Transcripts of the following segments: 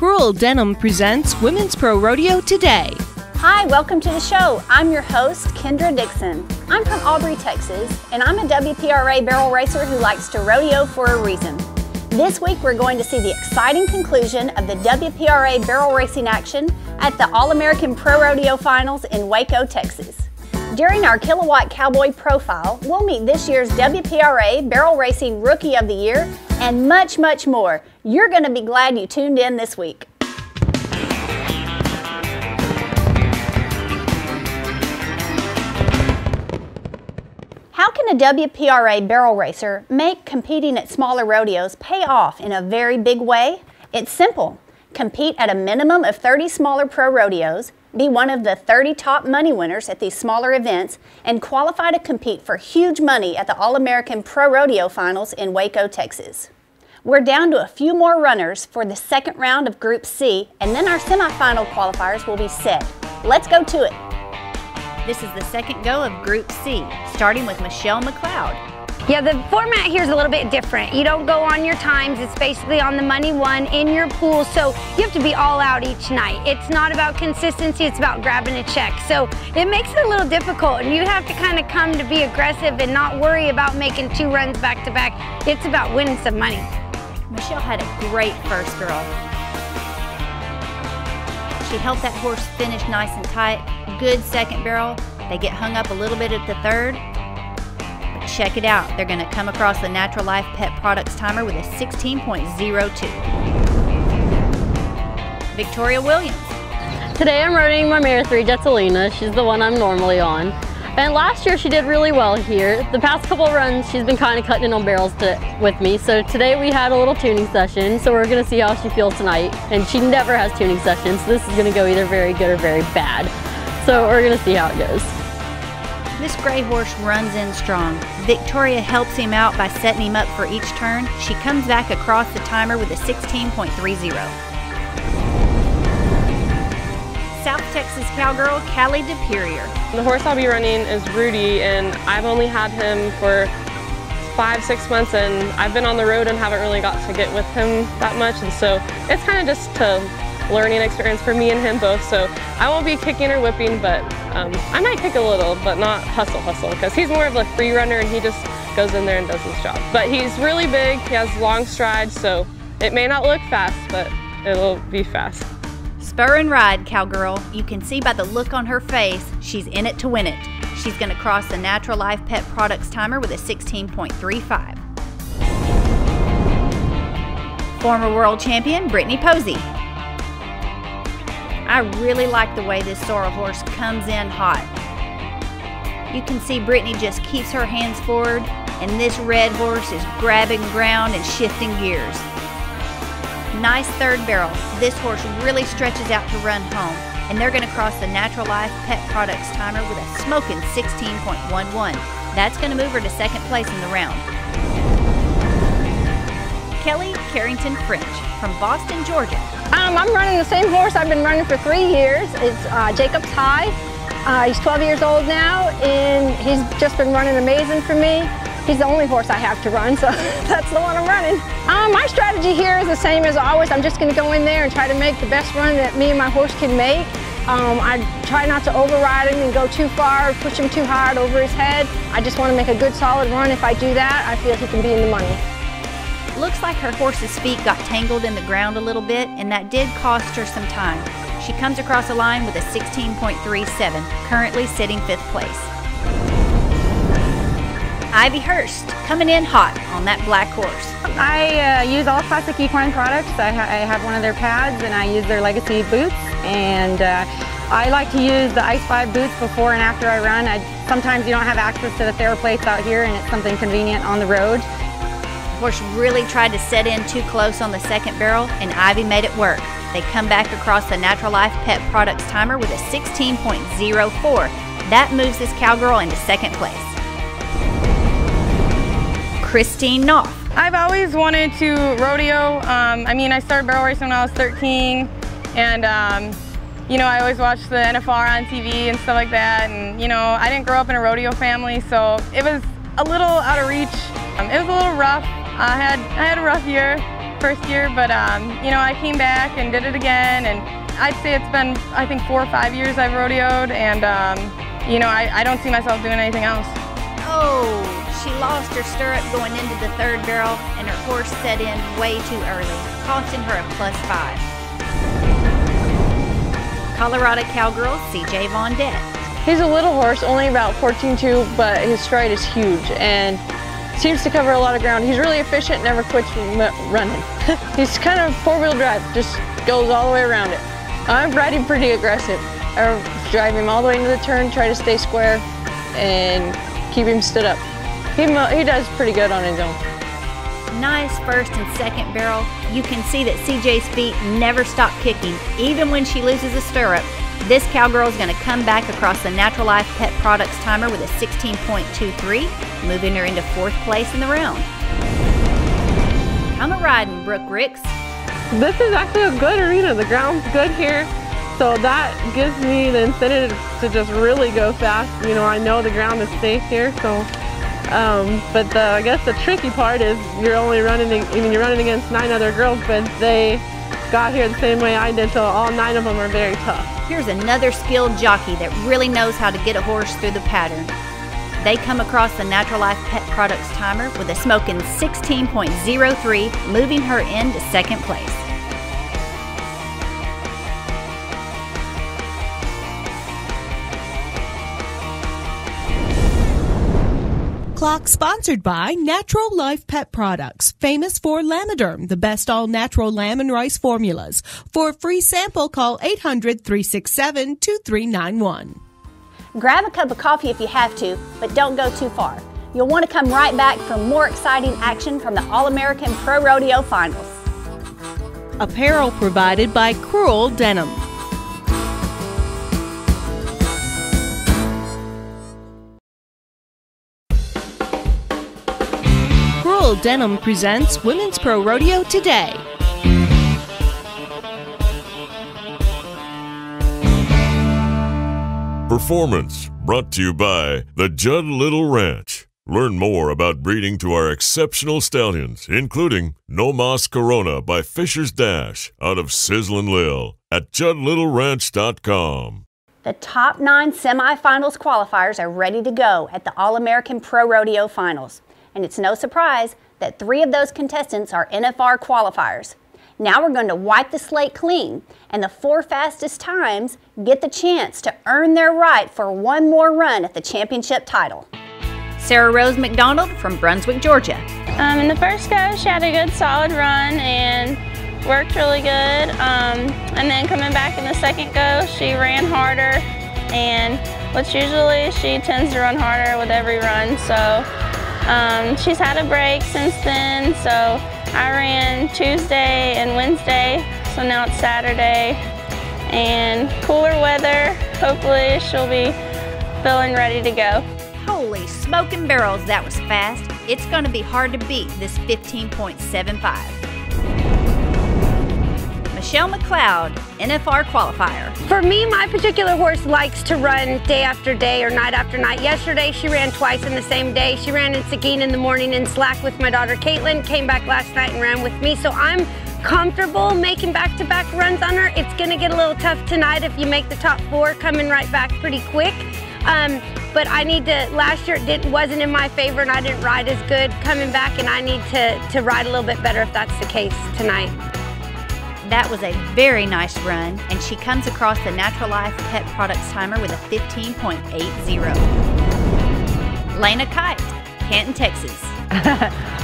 Cruel Denim presents Women's Pro Rodeo Today. Hi, welcome to the show. I'm your host, Kendra Dixon. I'm from Aubrey, Texas, and I'm a WPRA barrel racer who likes to rodeo for a reason. This week, we're going to see the exciting conclusion of the WPRA barrel racing action at the All American Pro Rodeo Finals in Waco, Texas. During our Kilowatt Cowboy profile, we'll meet this year's WPRA Barrel Racing Rookie of the Year and much, much more. You're going to be glad you tuned in this week. How can a WPRA barrel racer make competing at smaller rodeos pay off in a very big way? It's simple. Compete at a minimum of 30 smaller pro rodeos, be one of the 30 top money winners at these smaller events, and qualify to compete for huge money at the All American Pro Rodeo Finals in Waco, Texas. We're down to a few more runners for the second round of Group C, and then our semifinal qualifiers will be set. Let's go to it. This is the second go of Group C, starting with Michelle McLeod. Yeah, the format here is a little bit different. You don't go on your times. It's basically on the money won in your pool, so you have to be all out each night. It's not about consistency, it's about grabbing a check. So it makes it a little difficult, and you have to kind of come to be aggressive and not worry about making 2 runs back to back. It's about winning some money. Michelle had a great first girl. She helped that horse finish nice and tight. Good second barrel. They get hung up a little bit at the third. But check it out. They're going to come across the Natural Life Pet Products timer with a 16.02. Victoria Williams. Today I'm riding my mare 3, Jetsalina. She's the one I'm normally on. And last year she did really well here. The past couple of runs she's been kind of cutting in on barrels with me. So today we had a little tuning session. So we're going to see how she feels tonight. And she never has tuning sessions. So this is going to go either very good or very bad. So we're going to see how it goes. This gray horse runs in strong. Victoria helps him out by setting him up for each turn. She comes back across the timer with a 16.30. South Texas cowgirl Callie DePerier. The horse I'll be running is Rudy, and I've only had him for 5-6 months, and I've been on the road and haven't really got to get with him that much, and so it's kind of just a learning experience for me and him both. So I won't be kicking or whipping, but I might kick a little, but not hustle, because he's more of a free runner and he just goes in there and does his job. But he's really big, he has long strides, so it may not look fast, but it'll be fast. Spur and ride, cowgirl. You can see by the look on her face, she's in it to win it. She's going to cross the Natural Life Pet Products timer with a 16.35. Former world champion Brittany Posey. I really like the way this sorrel horse comes in hot. You can see Brittany just keeps her hands forward, and this red horse is grabbing ground and shifting gears. Nice third barrel. This horse really stretches out to run home, and they're going to cross the Natural Life Pet Products timer with a smoking 16.11. That's going to move her to second place in the round. Kelly Carrington French from Boston, Georgia. I'm running the same horse I've been running for 3 years. It's Jacob's High. He's 12 years old now, and he's just been running amazing for me. He's the only horse I have to run, so that's the one I'm running. My strategy here is the same as always. I'm just going to go in there and try to make the best run that me and my horse can make. I try not to override him and go too far, push him too hard over his head. I just want to make a good solid run. If I do that, I feel he can be in the money. Looks like her horse's feet got tangled in the ground a little bit, and that did cost her some time. She comes across the line with a 16.37, currently sitting 5th place. Ivy Hurst coming in hot on that black horse. I use all classic equine products. I have one of their pads, and I use their legacy boots, and I like to use the Ice 5 boots before and after I run. Sometimes you don't have access to the TheraPlates out here, and it's something convenient on the road. Horse really tried to set in too close on the second barrel, and Ivy made it work. They come back across the Natural Life Pet Products timer with a 16.04. That moves this cowgirl into second place. Christine Knopf. I've always wanted to rodeo. I started barrel racing when I was 13, and I always watched the NFR on TV and stuff like that, and I didn't grow up in a rodeo family, so it was a little out of reach. It was a little rough. I had a rough year, first year, but you know, I came back and did it again, and I'd say it's been, I think, 4 or 5 years I've rodeoed, and you know, I don't see myself doing anything else. Oh, she lost her stirrup going into the third barrel, and her horse set in way too early, costing her a +5. Colorado Cowgirl CJ Vondette. He's a little horse, only about 14.2, but his stride is huge and seems to cover a lot of ground. He's really efficient, never quits running. He's kind of four-wheel drive, just goes all the way around it. I'm riding pretty aggressive. I drive him all the way into the turn, try to stay square, and keep him stood up. He does pretty good on his own. Nice first and second barrel. You can see that CJ's feet never stop kicking, even when she loses a stirrup. This cowgirl is going to come back across the Natural Life Pet Products timer with a 16.23, moving her into 4th place in the round. Come a-riding, Brooke Ricks. This is actually a good arena. The ground's good here, so that gives me the incentive to just really go fast. You know, I know the ground is safe here, so. But I guess the tricky part is you're running against 9 other girls, but they got here the same way I did, so all 9 of them are very tough. Here's another skilled jockey that really knows how to get a horse through the pattern. They come across the Natural Life Pet Products timer with a smoking 16.03, moving her into 2nd place. Clock sponsored by Natural Life Pet Products, famous for Lamiderm, the best all-natural lamb and rice formulas. For a free sample, call 800-367-2391. Grab a cup of coffee if you have to, but don't go too far. You'll want to come right back for more exciting action from the All American Pro Rodeo Finals. Apparel provided by Cruel Denim. Cruel Denim presents Women's Pro Rodeo Today. Performance brought to you by the Judd Little Ranch. Learn more about breeding to our exceptional stallions, including No Mas Corona by Fisher's Dash out of Sizzlin' Lil at juddlittleranch.com. The top 9 semifinals qualifiers are ready to go at the All American Pro Rodeo Finals. And it's no surprise that 3 of those contestants are NFR qualifiers. Now we're going to wipe the slate clean, and the 4 fastest times get the chance to earn their right for one more run at the championship title. Sarah Rose McDonald from Brunswick, Georgia. In the first go, she had a good solid run and worked really good. And then coming back in the second go, she ran harder, and which usually she tends to run harder with every run. So she's had a break since then. So I ran Tuesday and Wednesday, so now it's Saturday. And cooler weather, hopefully she'll be feeling ready to go. Holy smoking barrels, that was fast. It's going to be hard to beat this 15.75. Michelle McLeod, NFR qualifier. For me, my particular horse likes to run day after day or night after night. Yesterday, she ran twice in the same day. She ran in Seguin in the morning and Slack with my daughter Caitlin, came back last night and ran with me. So I'm comfortable making back-to-back runs on her. It's gonna get a little tough tonight if you make the top 4, coming right back pretty quick. But I need to, last year it wasn't in my favor and I didn't ride as good coming back, and I need to ride a little bit better if that's the case tonight. That was a very nice run, and she comes across the Natural Life Pet Products timer with a 15.80. Lena Kite, Canton, Texas.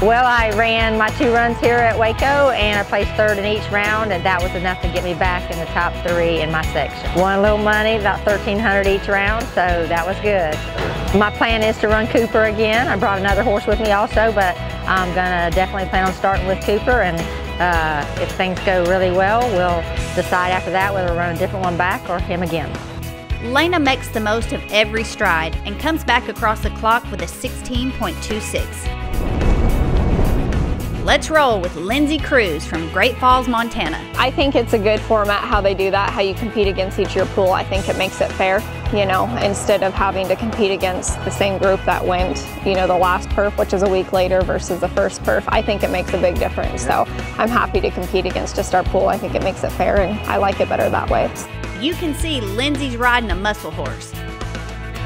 Well, I ran my 2 runs here at Waco, and I placed 3rd in each round, and that was enough to get me back in the top 3 in my section. Won a little money, about $1,300 each round, so that was good. My plan is to run Cooper again. I brought another horse with me also, but I'm gonna definitely plan on starting with Cooper, and if things go really well, we'll decide after that whether we'll run a different one back or him again. Lena makes the most of every stride and comes back across the clock with a 16.26. Let's roll with Lindsay Cruz from Great Falls, Montana. I think it's a good format how they do that, how you compete against each of your pool. I think it makes it fair, you know, instead of having to compete against the same group that went, you know, the last perf, which is a week later, versus the first perf. I think it makes a big difference. So I'm happy to compete against just our pool. I think it makes it fair, and I like it better that way. You can see Lindsay's riding a muscle horse.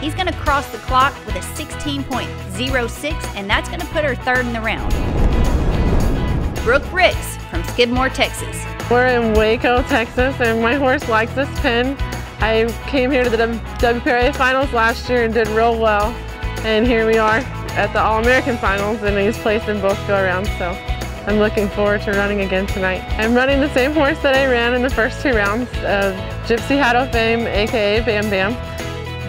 He's going to cross the clock with a 16.06, and that's going to put her third in the round. Brooke Ricks from Skidmore, Texas. We're in Waco, Texas, and my horse likes this pin. I came here to the WPRT finals last year and did real well, and here we are at the All American finals, and he's placed in both go-arounds, so I'm looking forward to running again tonight. I'm running the same horse that I ran in the first 2 rounds, Gypsy Hatto fame, aka Bam Bam.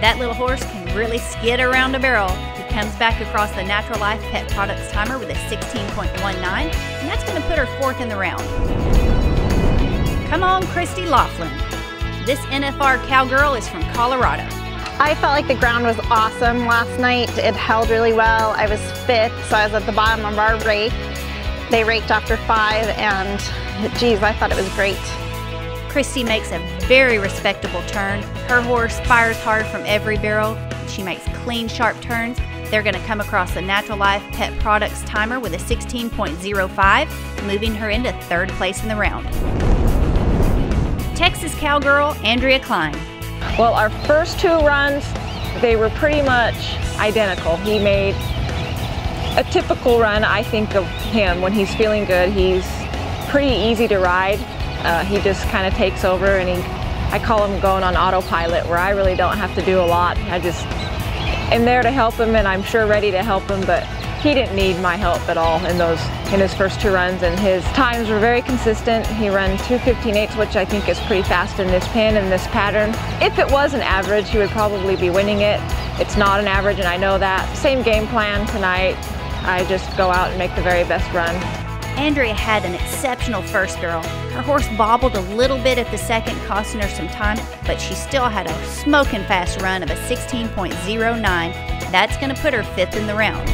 That little horse can really skid around a barrel. He comes back across the Natural Life Pet Products timer with a 16.19, and that's going to put her fourth in the round. Come on, Christy Laughlin. This NFR cowgirl is from Colorado. I felt like the ground was awesome last night. It held really well. I was 5th, so I was at the bottom of our rake. They raked after 5, and geez, I thought it was great. Christy makes a very respectable turn. Her horse fires hard from every barrel. She makes clean, sharp turns. They're going to come across the Natural Life Pet Products timer with a 16.05, moving her into 3rd place in the round. Texas cowgirl Andrea Klein. Well, our first 2 runs, they were pretty much identical. He made a typical run, I think, of him when he's feeling good. He's pretty easy to ride. He just kind of takes over, and I call him going on autopilot, where I really don't have to do a lot. I just am there to help him, and I'm sure ready to help him, but he didn't need my help at all in his first 2 runs, and his times were very consistent. He ran 2:15.8, which I think is pretty fast in this pin and this pattern. If it was an average, he would probably be winning it. It's not an average, and I know that. Same game plan tonight. I just go out and make the very best run. Andrea had an exceptional first barrel. Her horse bobbled a little bit at the second, costing her some time, but she still had a smoking fast run of a 16.09. That's going to put her 5th in the round.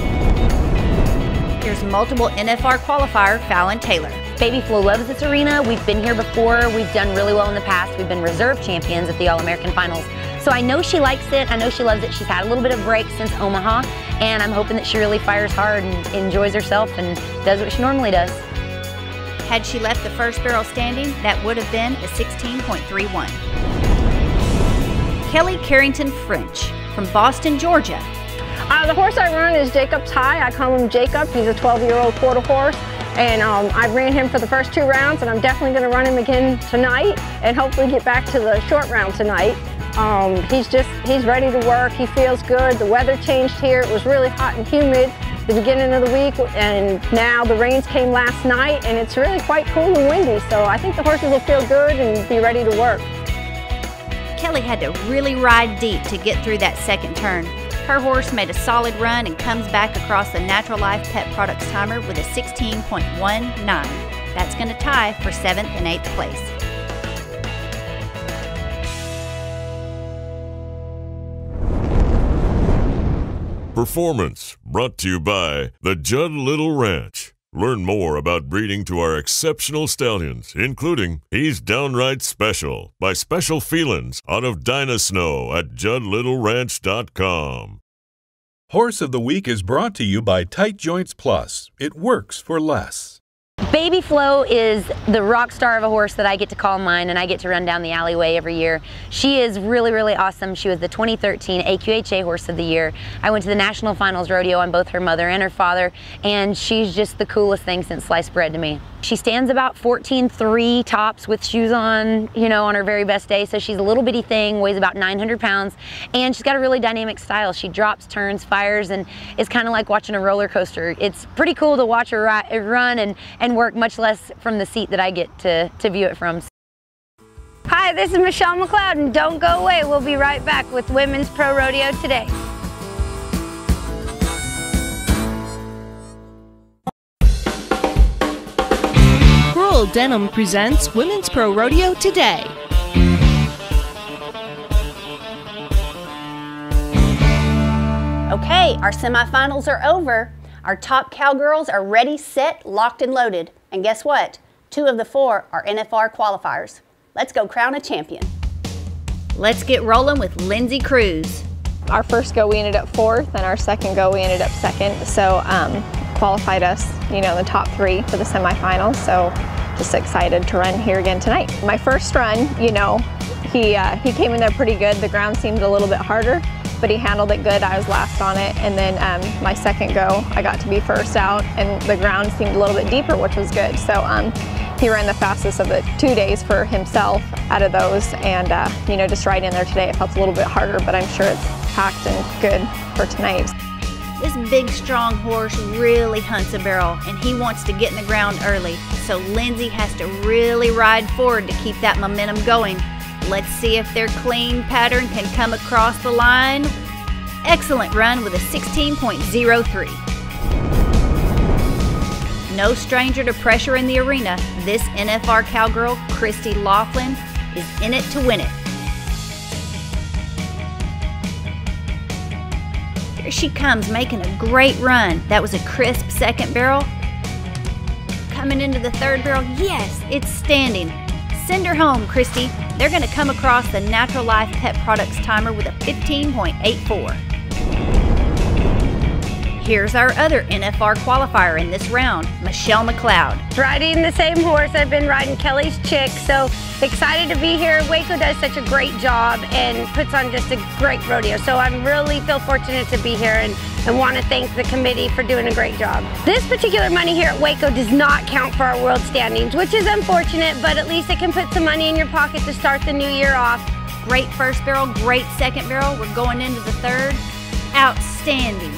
Here's multiple NFR qualifier Fallon Taylor. Baby Flo loves this arena. We've been here before. We've done really well in the past. We've been reserve champions at the All American finals. So I know she likes it. I know she loves it. She's had a little bit of break since Omaha, and I'm hoping that she really fires hard and enjoys herself and does what she normally does. Had she left the first barrel standing, that would have been a 16.31. Kelly Carrington French from Boston, Georgia. The horse I run is Jacob's High. I call him Jacob. He's a 12-year-old quarter horse, and I ran him for the first 2 rounds, and I'm definitely going to run him again tonight and hopefully get back to the short round tonight. He's ready to work. He feels good. The weather changed here. It was really hot and humid the beginning of the week, and now the rains came last night, and it's really quite cool and windy, so I think the horses will feel good and be ready to work. Kelly had to really ride deep to get through that second turn. Her horse made a solid run and comes back across the Natural Life Pet Products timer with a 16.19. That's going to tie for 7th and 8th place. Performance brought to you by the Judd Little Ranch. Learn more about breeding to our exceptional stallions, including He's Downright Special by Special Feelings out of Dynasnow at JuddLittleRanch.com. Horse of the Week is brought to you by Tight Joints Plus. It works for less. Baby Flo is the rock star of a horse that I get to call mine, and I get to run down the alleyway every year. She is really, really awesome. She was the 2013 AQHA Horse of the Year. I went to the National Finals Rodeo on both her mother and her father, and she's just the coolest thing since sliced bread to me. She stands about 14.3 tops with shoes on, you know, on her very best day. So she's a little bitty thing, weighs about 900 pounds, and she's got a really dynamic style. She drops, turns, fires, and it's kind of like watching a roller coaster. It's pretty cool to watch her run and work, much less from the seat that I get to view it from. Hi, this is Michelle McLeod, and don't go away. We'll be right back with Women's Pro Rodeo Today. Rural Denim presents Women's Pro Rodeo Today. Okay, our semifinals are over. Our top cowgirls are ready, set, locked, and loaded. And guess what? 2 of the 4 are NFR qualifiers. Let's go crown a champion. Let's get rolling with Lindsay Cruz. Our first go we ended up 4th, and our second go we ended up 2nd. So qualified us, in the top 3 for the semifinals. So just excited to run here again tonight. My first run, he came in there pretty good. The ground seemed a little bit harder, but he handled it good. I was last on it. And then my second go, I got to be first out, and the ground seemed a little bit deeper, which was good. So he ran the fastest of the 2 days for himself out of those. And, just right in there today, it felt a little bit harder, but I'm sure it's packed and good for tonight. This big, strong horse really hunts a barrel, and he wants to get in the ground early. So Lindsay has to really ride forward to keep that momentum going. Let's see if their clean pattern can come across the line. Excellent run with a 16.03. No stranger to pressure in the arena, this NFR cowgirl, Christy Laughlin, is in it to win it. Here she comes, making a great run. That was a crisp second barrel. Coming into the third barrel, yes, it's standing. Send her home, Christy. They're going to come across the Natural Life Pet Products timer with a 15.84. Here's our other NFR qualifier in this round, Michelle McLeod. Riding the same horse I've been riding, Kelly's Chick, so excited to be here. Waco does such a great job and puts on just a great rodeo, so I really feel fortunate to be here and want to thank the committee for doing a great job. This particular money here at Waco does not count for our world standings, which is unfortunate, but at least it can put some money in your pocket to start the new year off. Great first barrel, great second barrel. We're going into the third. Outstanding.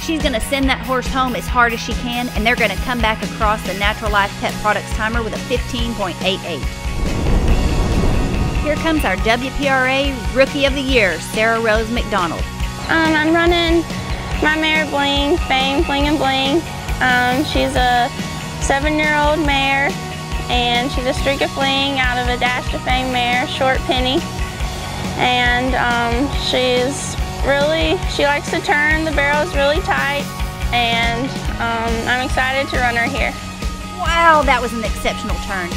She's going to send that horse home as hard as she can, and they're going to come back across the Natural Life Pet Products timer with a 15.88. Here comes our WPRA Rookie of the Year, Sarah Rose McDonald. I'm running my mare Bling, Fame Bling and Bling. She's a 7-year-old mare, and she's a Streak of Fling out of a Dash to Fame mare, Short Penny. And she likes to turn, the barrel's really tight, and I'm excited to run her here. Wow, that was an exceptional turn.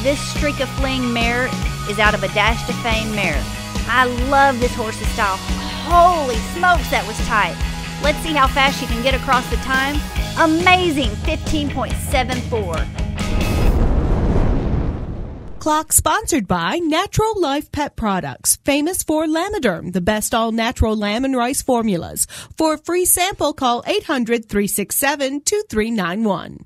This Streak of Fling mare is out of a Dash to Fame mare. I love this horse's style. Holy smokes, that was tight. Let's see how fast she can get across the time. Amazing, 15.74. Clock sponsored by Natural Life Pet Products, famous for Lamiderm, the best all-natural lamb and rice formulas. For a free sample, call 800-367-2391.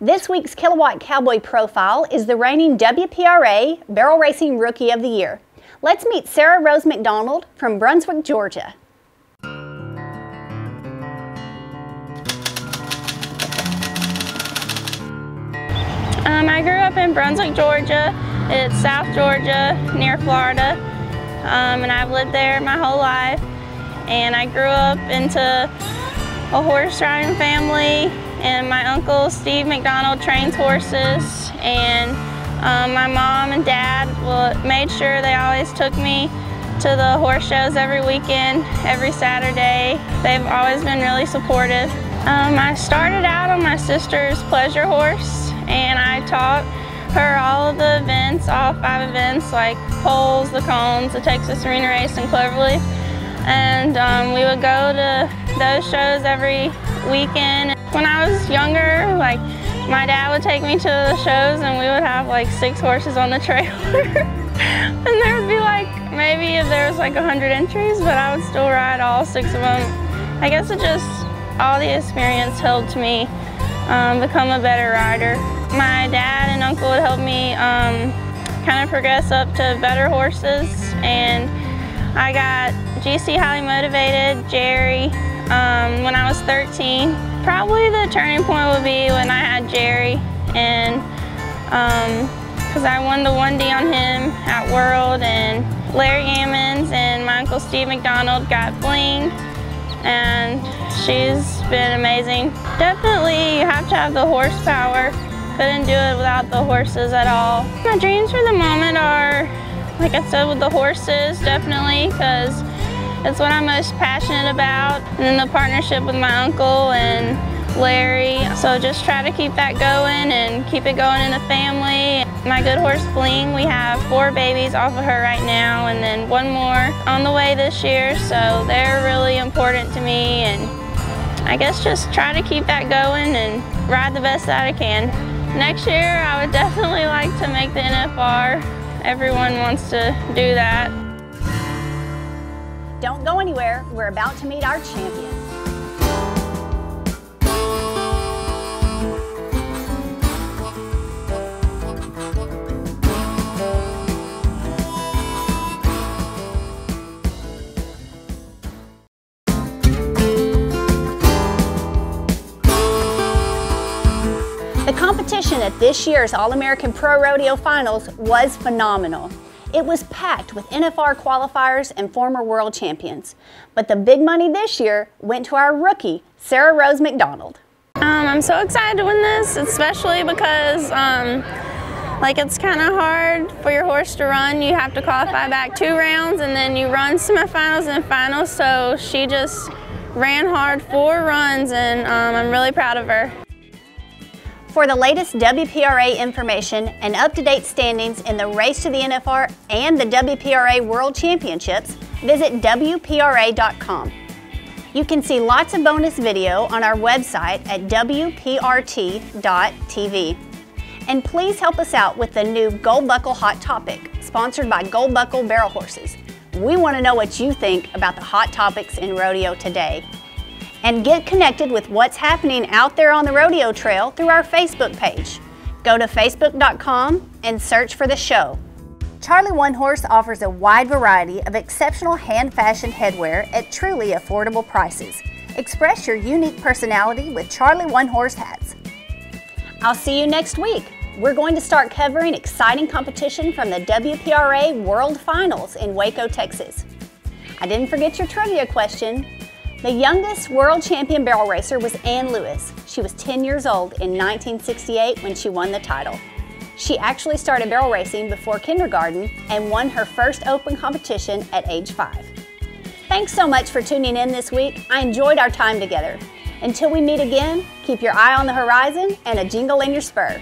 This week's Kilowatt Cowboy profile is the reigning WPRA Barrel Racing Rookie of the Year. Let's meet Sarah Rose McDonald from Brunswick, Georgia. I grew up in Brunswick, Georgia. It's South Georgia, near Florida, and I've lived there my whole life. And I grew up into a horse riding family, and my uncle Steve McDonald trains horses, and my mom and dad made sure they always took me to the horse shows every weekend, every Saturday. They've always been really supportive. I started out on my sister's pleasure horse, and I taught her all of the events, all 5 events, like poles, the cones, the Texas Arena Race, and Cloverleaf. And we would go to those shows every weekend. When I was younger, my dad would take me to the shows, and we would have 6 horses on the trailer. And there would be maybe if there was 100 entries, but I would still ride all 6 of them. I guess all the experience helped me become a better rider. My dad and uncle would help me kind of progress up to better horses, and I got GC Highly Motivated, Jerry, when I was 13. Probably the turning point would be when I had Jerry, and because I won the 1D on him at World, and Larry Ammons and my uncle Steve McDonald got Bling, and she's been amazing. Definitely you have to have the horsepower. Couldn't do it without the horses at all. My dreams for the moment are, like I said, with the horses, definitely, because It's what I'm most passionate about. And then the partnership with my uncle and Larry. So just try to keep that going and keep it going in the family. My good horse Bling, we have 4 babies off of her right now and then 1 more on the way this year. So they're really important to me, and I guess just try to keep that going and ride the best that I can. Next year I would definitely like to make the NFR. Everyone wants to do that. Don't go anywhere. We're about to meet our champion. The competition at this year's All American Pro Rodeo Finals was phenomenal. It was packed with NFR qualifiers and former world champions. But the big money this year went to our rookie, Sarah Rose McDonald. I'm so excited to win this, especially because it's kind of hard for your horse to run. You have to qualify back 2 rounds and then you run semifinals and finals. So she just ran hard 4 runs, and I'm really proud of her. For the latest WPRA information and up-to-date standings in the race to the NFR and the WPRA World Championships, visit WPRA.com. You can see lots of bonus video on our website at WPRT.tv. And please help us out with the new Gold Buckle Hot Topic, sponsored by Gold Buckle Barrel Horses. We want to know what you think about the hot topics in rodeo today. And get connected with what's happening out there on the rodeo trail through our Facebook page. Go to facebook.com and search for the show. Charlie One Horse offers a wide variety of exceptional hand-fashioned headwear at truly affordable prices. Express your unique personality with Charlie One Horse hats. I'll see you next week. We're going to start covering exciting competition from the WPRA World Finals in Waco, Texas. I didn't forget your trivia question. The youngest world champion barrel racer was Ann Lewis. She was 10 years old in 1968 when she won the title. She actually started barrel racing before kindergarten and won her first open competition at age 5. Thanks so much for tuning in this week. I enjoyed our time together. Until we meet again, keep your eye on the horizon and a jingle in your spur.